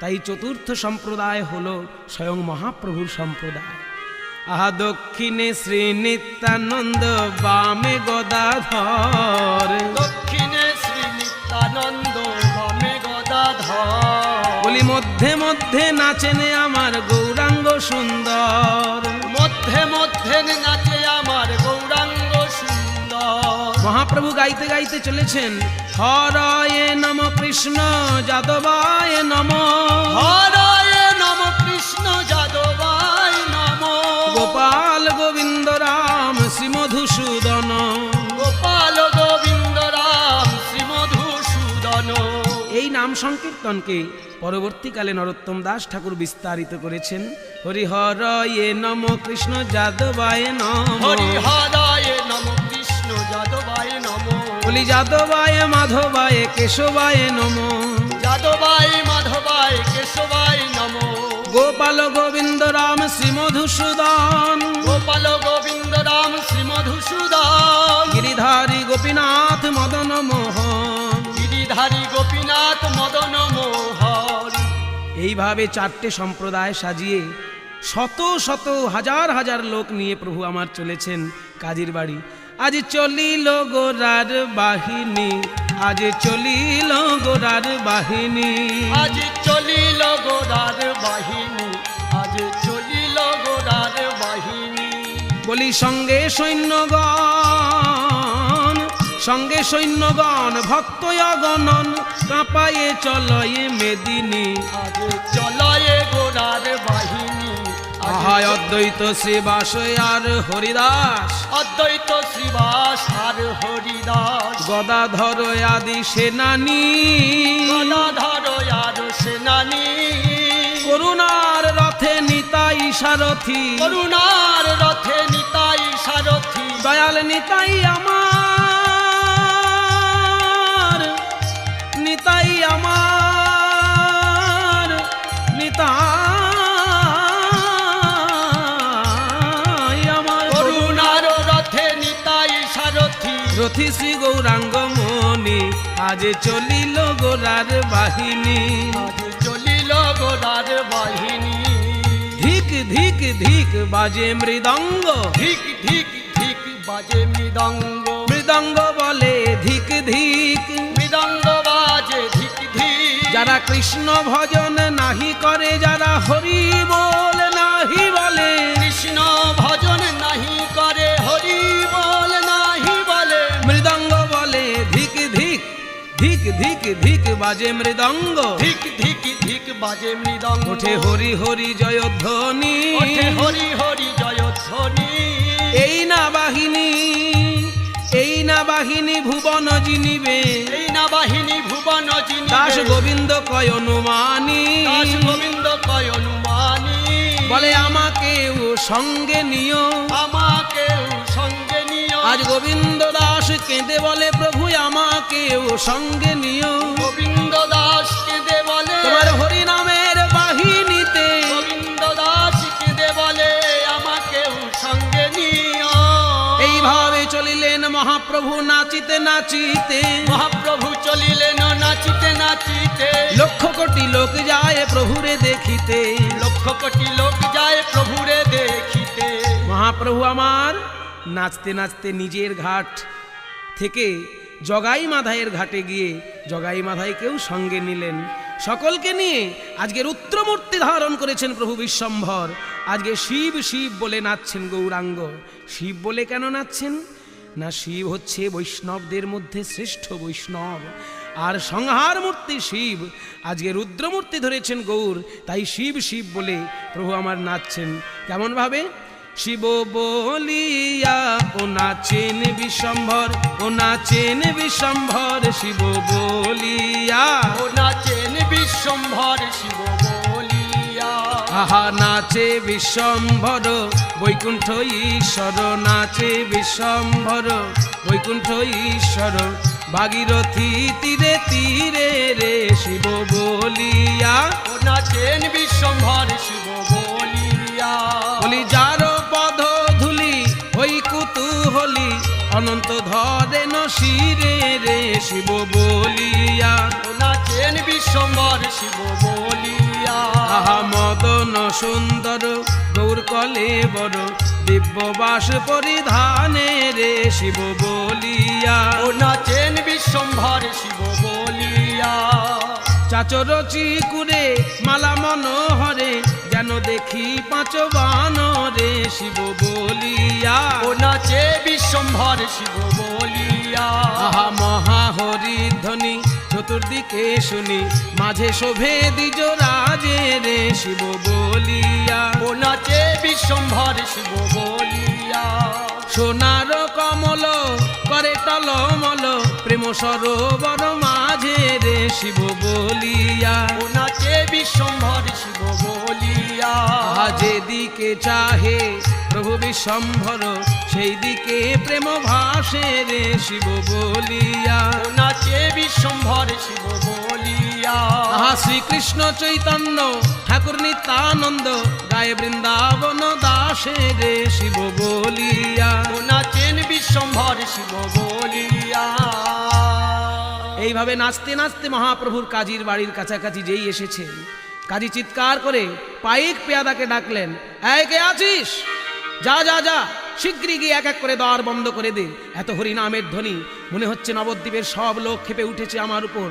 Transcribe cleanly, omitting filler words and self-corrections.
তাই চতুর্থ সম্প্রদায় হলো স্বয়ং মহাপ্রভুর সম্প্রদায়। আহা দক্ষিণে শ্রী নিত্যানন্দ, বামে গদাধর, দক্ষিণে শ্রী নিত্যানন্দ, বামে গদাধর। বলি মধ্যে মধ্যে নাচেন আমার গৌরাঙ্গ সুন্দর, মধ্যে মধ্যে নাচে আমার গৌরাঙ্গ সুন্দর। মহাপ্রভু গাইতে গাইতে চলেছেন, হরয়ে নম কৃষ্ণ যাদবায় নম, হরয়ে নম কৃষ্ণ যাদবায় নম, গোপাল গোবিন্দ রাম শ্রীমধুসূদন, গোপাল গোবিন্দ রাম শ্রীমধুসূদন। এই নাম সংকীর্তনকে পরবর্তীকালে নরোত্তম দাস ঠাকুর বিস্তারিত করেছেন। হরিহরয়ে নম কৃষ্ণ যাদবায় নম, হরিহরয়ে নম কৃষ্ণ যাদবায় নম, বলি যাদবায় মাধবায় কেশবায় নম, যাদবায় মাধবায় কেশবায় নম, গোপাল গোবিন্দ রাম শ্রীমধুসূদন, গোপাল গোবিন্দ রাম শ্রীমধুসূদন, গিরিধারী গোপীনাথ মদন মোহন। গিরিধারী গোপীনাথ মদন মোহন। এইভাবে চারটে সম্প্রদায় সাজিয়ে শত শত হাজার হাজার লোক নিয়ে প্রভু আমার চলেছেন কাজীর বাড়ি। আজ চলিল গোরার বাহিনী, আজ চলিল গোরার বাহিনী, আজ চলিল গোরার বাহিনী, আজ চলিল গোরার বাহিনী। বলি সঙ্গে সৈন্যগণ, সঙ্গে সৈন্যগণ ভক্ত অগণন, কাঁপায়ে চলয়ে মেদিনী। আজ চলয়ে গোরার বাহিনী, আহায় অদ্বৈত শ্রীবাস আর হরিদাস, অদ্বৈত শ্রীবাস আর হরিদাস, গদাধর আদি সেনানী, গদাধর আর সেনানী, করুণার রথে নিতাই সারথি, করুণার রথে নিতাই সারথি, দয়াল নিতাই আমার, নিতাই আমার, নিতাই আমার, করুণার রথে নিতাই সারথি, রথি শ্রী গৌরাঙ্গ মণি, আজ চলিল গোরার বাহিনী। আজ চলিল গোরার বাহিনী। ধিক ধিক ধিক বাজে মৃদঙ্গ, ধিক ধিক ধিক বাজে মৃদঙ্গ, মৃদঙ্গ বলে ধিক ধিক, মৃদঙ্গ বাজে ধিক ধিক। যারা কৃষ্ণ ভজন নাহি করে, যারা হরি বল নাহি বলে, কৃষ্ণ ভজন নাহি করে, হরি বল নাহি বলে, মৃদঙ্গ বলে ধিক ধিক, ধিক ধিক ধিক বাজে মৃদঙ্গ, ধিক ধিক ধিক বাজে মৃদঙ্গ। ওঠে হরি হরি জয়ধ্বনি, ওঠে হরি হরি জয়ধ্বনি। এই না বাহিনী, এই না বাহিনী ভুবন জিনিবে, এই না বাহিনী ভুবন জিনিবে, দাস গোবিন্দ কয় অনুমানী, দাস গোবিন্দ কয় অনুমানী। বলে আমাকেও সঙ্গে নিও, আমাকেও সঙ্গে নিও। আজ গোবিন্দ দাস কেঁদে বলে প্রভু আমাকেও সঙ্গে নিও, গোবিন্দ দাস কেঁদে বলে, তোমার হরি নামের বাহিনীতে, গোবিন্দ দাস কেঁদে বলে আমাকেও সঙ্গে নিও। এইভাবে চলিলেন মহাপ্রভু নাচিতে নাচিতে, মহাপ্রভু চলিলেন নাচিতে নাচিতে, লক্ষ কোটি লোক যায় প্রভুরে দেখিতে, লক্ষ কোটি লোক যায় প্রভুরে দেখিতে। মহাপ্রভু আমার নাচতে নাচতে নিজের ঘাট থেকে জগাই মাধাইয়ের ঘাটে গিয়ে জগাই মাধাইকেও সঙ্গে নিলেন। সকলকে নিয়ে আজকের রুদ্রমূর্তি ধারণ করেছেন প্রভু বিশ্বম্ভর। আজকে শিব শিব বলে নাচছেন গৌরাঙ্গ। শিব বলে কেন নাচছেন না, শিব হচ্ছে বৈষ্ণবদের মধ্যে শ্রেষ্ঠ বৈষ্ণব, আর সংহার মূর্তি শিব। আজকে রুদ্রমূর্তি ধরেছেন গৌর, তাই শিব শিব বলে প্রভু আমার নাচছেন। কেমন ভাবে? শিব বলিয়া ও নাচেন বিশ্বম্ভর, ও নাচেন বিশ্বম্ভর, শিব বলিয়া ও নাচেন বিশ্বম্ভর, শিব বলিয়া। আহা নাচে বিশ্বম্ভর বৈকুণ্ঠ ঈশ্বর, নাচে বিশ্বম্ভর বৈকুণ্ঠ ঈশ্বর, ভাগীরথী তীরে তীরে রে শিব বলিয়া। ও নাচেন বিশ্বম্ভর, শিব বলিয়া। বলি যার পদ ধুলি হই কুতুহলি, অনন্ত ধরেন শিরে রে শিব বলিয়া। ও নাচেন বিশ্বম্ভর, শিব বলিয়া। সুন্দর গৌর কলে বড় দিব্যবাস পরিধানে রে শিব বলিয়া ও নাচেন বিশ্বম্ভর শিব বলিয়া চাচর চিকুরে মালা মনোহরে যেন দেখি পাঁচ বানরে শিব বলিয়া ও নাচে বিশ্বম্ভর শিব বলিয়া আহা মহাহরি ধ্বনি চতুর্দিকে শুনি মাঝে শোভে দ্বিজ রাজে রে শিব বলিয়া ও নাচে বিশ্বম্ভর শিব বলিয়া সোনার কমল করে টলমল প্রেম সরোবর মাঝে রে শিব বলিয়া ও নাচে বিশ্বম্ভর শিব বলিয়া যেদিকে চাহে প্রভু বিশ্বম্ভর সেই দিকে প্রেম ভাসে রে শিব বলিয়া ও নাচে বিশ্বম্ভর শিব বলিয়া শ্রীকৃষ্ণ চৈতন্য ঠাকুর নিত্যানন্দ গায়ে বৃন্দাবন দাসে রে শিব বলিয়া ও নাচেন বিশ্বম্ভর শিব বলিয়া এইভাবে নাচতে নাচতে মহাপ্রভুর কাজীর বাড়ির কাছাকাছি যেই এসেছেন কাজী চিৎকার করে পাইক পেয়াদাকে ডাকলেন, এই কে আছিস? যা যা যা শীঘ্রই গিয়ে এক এক করে দ্বার বন্ধ করে দে। এত হরিনামের ধ্বনি, মনে হচ্ছে নবদ্বীপের সব লোক ক্ষেপে উঠেছে আমার উপর।